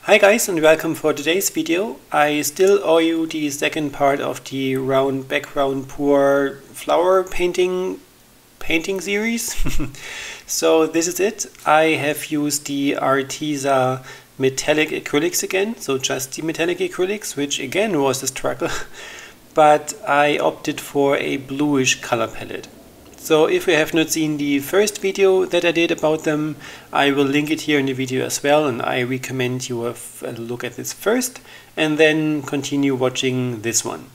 Hi guys and welcome for today's video. I still owe you the second part of the round background pour flower painting series. So this is it. I have used the ARTEZA metallic acrylics again, so just the metallic acrylics, which again was a struggle, but I opted for a bluish color palette. So if you have not seen the first video that I did about them, I will link it here in the video as well, and I recommend you have a look at this first and then continue watching this one.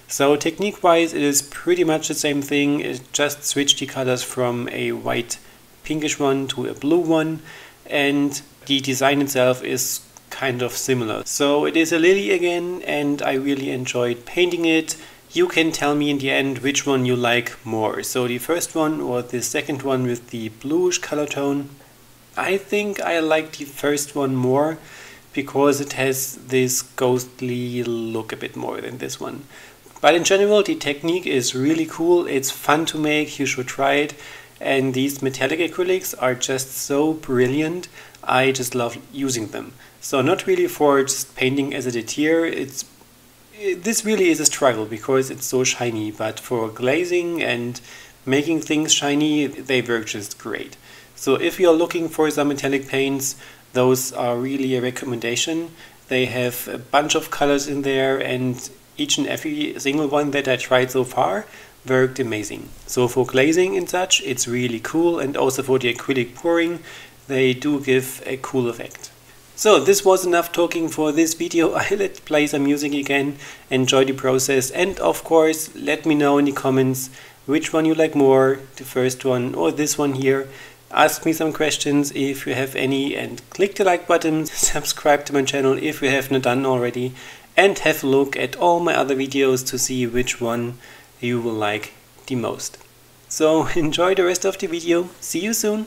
So technique wise it is pretty much the same thing, it just switched the colors from a white pinkish one to a blue one, and the design itself is kind of similar. So it is a lily again and I really enjoyed painting it. You can tell me in the end which one you like more. So the first one or the second one with the bluish color tone. I think I like the first one more because it has this ghostly look a bit more than this one. But in general the technique is really cool, it's fun to make, you should try it. And these metallic acrylics are just so brilliant, I just love using them. So not really for just painting as I did here, this really is a struggle because it's so shiny, but for glazing and making things shiny, they work just great. So if you're looking for some metallic paints, those are really a recommendation. They have a bunch of colors in there and each and every single one that I tried so far worked amazing. So for glazing and such, it's really cool, and also for the acrylic pouring, they do give a cool effect. So this was enough talking for this video. Let's play some music again, enjoy the process, and of course let me know in the comments which one you like more, the first one or this one here. Ask me some questions if you have any, and click the like button, subscribe to my channel if you have not done already, and have a look at all my other videos to see which one you will like the most. So enjoy the rest of the video, see you soon!